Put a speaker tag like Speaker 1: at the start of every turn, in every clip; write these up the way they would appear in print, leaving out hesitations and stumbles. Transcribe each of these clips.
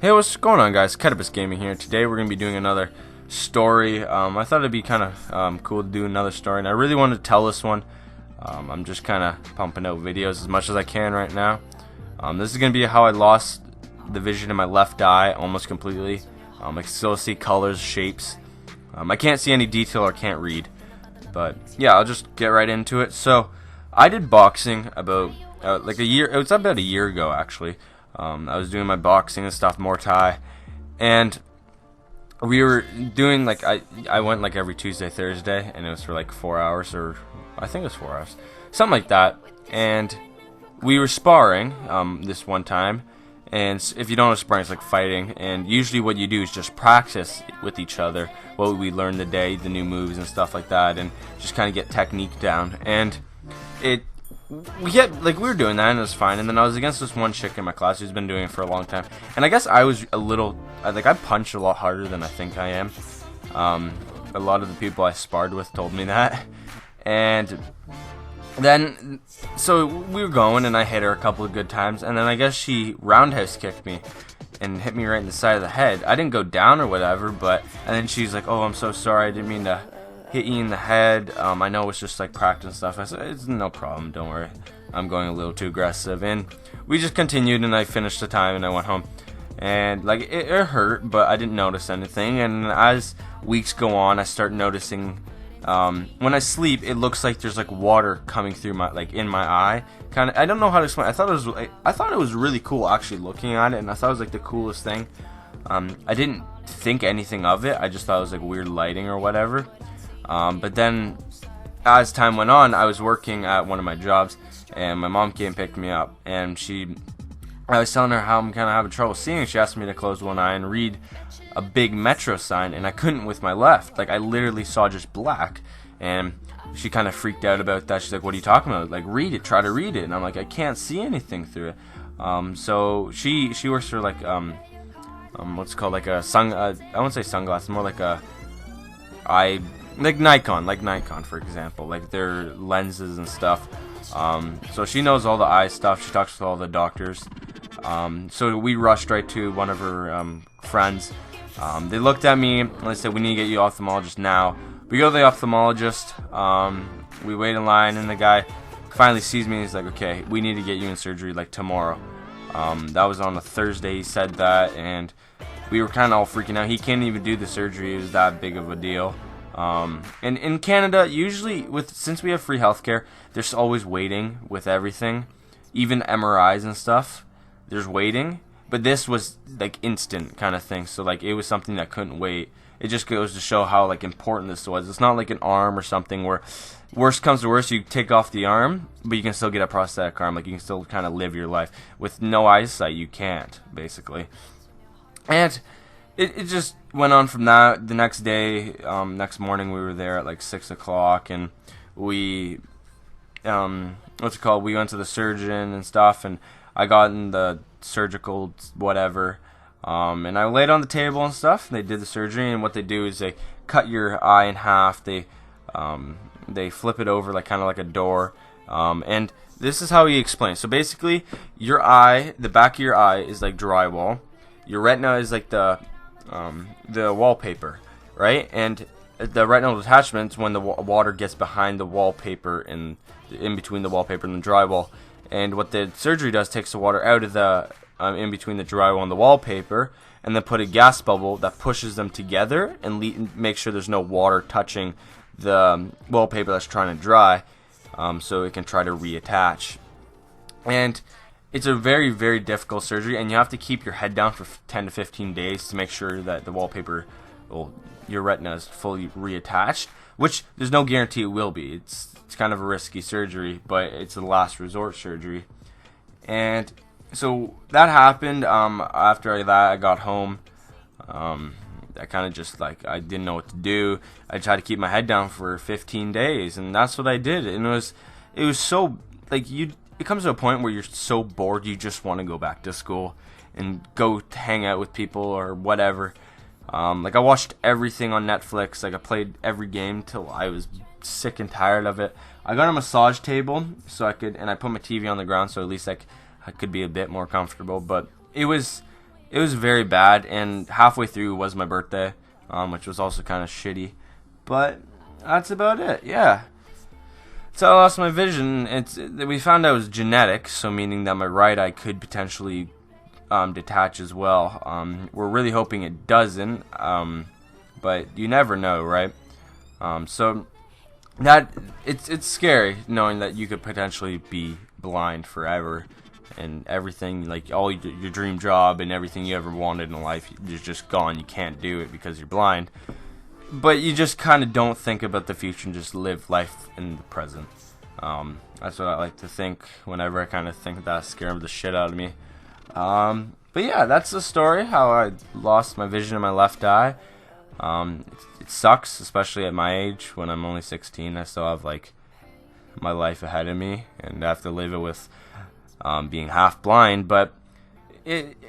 Speaker 1: Hey, what's going on, guys? CatapussGaming here. Today we're going to be doing another story. I thought it'd be kind of cool to do another story, and I really wanted to tell this one. I'm just kind of pumping out videos as much as I can right now. This is going to be how I lost the vision in my left eye almost completely. I can still see colors, shapes. I can't see any detail or can't read. But yeah, I'll just get right into it. So I did boxing about like a year. It was about a year ago, actually. I was doing my boxing and stuff, Muay Thai, and we were doing like I went like every Tuesday, Thursday, and it was for like 4 hours, or I think it was 4 hours, something like that. And we were sparring this one time, and if you don't know, sparring is like fighting, and usually what you do is just practice with each other what we learned the day, the new moves and stuff like that, and just kind of get technique down. And we were doing that, and it was fine. And then I was against this one chick in my class who's been doing it for a long time, and I guess I was a little I punch a lot harder than I think I am. A lot of the people I sparred with told me that. And then so we were going, and I hit her a couple of good times, and then I guess she roundhouse kicked me and hit me right in the side of the head. I didn't go down or whatever, but and then she's like, "Oh, I'm so sorry, I didn't mean to hit you in the head. I know it's just like practice and stuff." I said, "It's no problem, don't worry. I'm going a little too aggressive." And we just continued, and I finished the time, and I went home. And like it hurt, but I didn't notice anything. And as weeks go on, I start noticing when I sleep, it looks like there's like water coming through my in my eye. Kind of, I don't know how to explain. I thought it was really cool actually looking at it, and I thought it was like the coolest thing. I didn't think anything of it. I just thought it was like weird lighting or whatever. But then, as time went on, I was working at one of my jobs, and my mom came and picked me up, and I was telling her how I'm kind of having trouble seeing. She asked me to close one eye and read a big metro sign, and I couldn't with my left. Like, I literally saw just black, and she kind of freaked out about that. She's like, "What are you talking about? Like, read it, try to read it." And I'm like, "I can't see anything through it." So she works for like, what's it called, like a I won't say sunglasses, more like a eye, like Nikon, for example, like their lenses and stuff. So she knows all the eye stuff. She talks to all the doctors. So we rushed right to one of her friends. They looked at me and they said, "We need to get you ophthalmologist now." We go to the ophthalmologist. We wait in line, and the guy finally sees me and he's like, "Okay, we need to get you in surgery like tomorrow." That was on a Thursday. He said that, and we were kind of all freaking out. He can't even do the surgery. It was that big of a deal. And in Canada, usually since we have free healthcare, there's always waiting with everything, even MRIs and stuff. There's waiting, but this was like instant kind of thing. So like it was something that couldn't wait. It just goes to show how like important this was. It's not like an arm or something where worst comes to worst, you take off the arm, but you can still get a prosthetic arm. Like you can still kind of live your life. With no eyesight, you can't, basically. And it just went on from that. The next day, next morning, we were there at like 6 o'clock, and we, we went to the surgeon and stuff, and I got in the surgical whatever, and I laid on the table and stuff. They did the surgery, and what they do is they cut your eye in half. They flip it over like kind of like a door, and this is how he explains. So basically, your eye, the back of your eye is like drywall. Your retina is like the wallpaper, right? And the retinal detachment is when the water gets behind the wallpaper and in between the wallpaper and the drywall. And what the surgery does, takes the water out of the in between the drywall and the wallpaper, and then put a gas bubble that pushes them together and make sure there's no water touching the wallpaper that's trying to dry, so it can try to reattach. And it's a very, very difficult surgery, and you have to keep your head down for 10 to 15 days to make sure that the wallpaper, your retina is fully reattached, which there's no guarantee it will be. It's kind of a risky surgery, but it's a last resort surgery. And so that happened. After that, I got home. I kind of just I didn't know what to do. I tried to keep my head down for 15 days, and that's what I did. And it was so it comes to a point where you're so bored you just want to go back to school and go hang out with people or whatever. I watched everything on Netflix. I played every game till I was sick and tired of it. I got a massage table so I put my TV on the ground so at least I could be a bit more comfortable. But it was it was very bad, and halfway through was my birthday, which was also kind of shitty. But that's about it. Yeah. So I lost my vision. We found out it was genetic, so meaning that my right eye could potentially detach as well. We're really hoping it doesn't, but you never know, right? So that it's scary knowing that you could potentially be blind forever, and everything, like all your dream job and everything you ever wanted in life is just gone. You can't do it because you're blind. But you just kind of don't think about the future and just live life in the present. That's what I like to think whenever I kind of think that scares the shit out of me. But yeah, that's the story, how I lost my vision in my left eye. It sucks, especially at my age when I'm only 16. I still have like my life ahead of me, and I have to live it with being half blind. But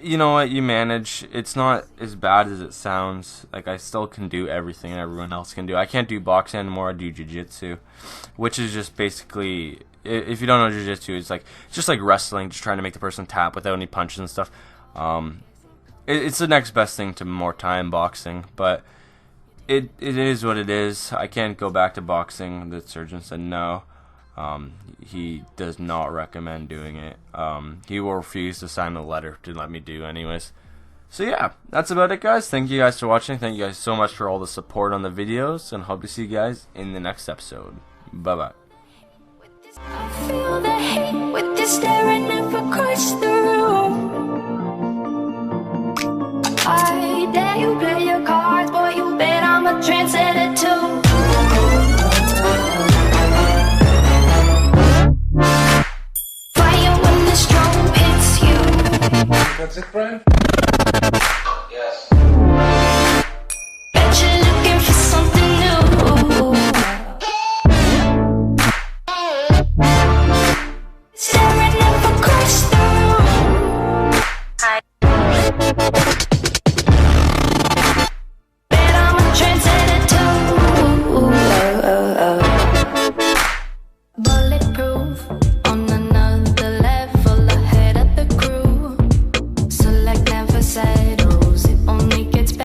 Speaker 1: you know what, you manage. It's not as bad as it sounds. Like, I still can do everything everyone else can do. I can't do boxing anymore. I do jiu-jitsu, which is just basically, if you don't know jiu-jitsu, it's just like wrestling, just trying to make the person tap without any punches and stuff. It's the next best thing to Muay Thai and boxing, but it is what it is. I can't go back to boxing. The surgeon said no. He does not recommend doing it. He will refuse to sign a letter to let me do anyways. So yeah, that's about it, guys. Thank you guys for watching. Thank you guys so much for all the support on the videos, and hope to see you guys in the next episode. Bye bye.
Speaker 2: I feel the hate with this staring across the room. I dare you play your cards, boy, you bet I'm a trendsetter too. Fire when the strobe hits you.
Speaker 3: That's it, Brian?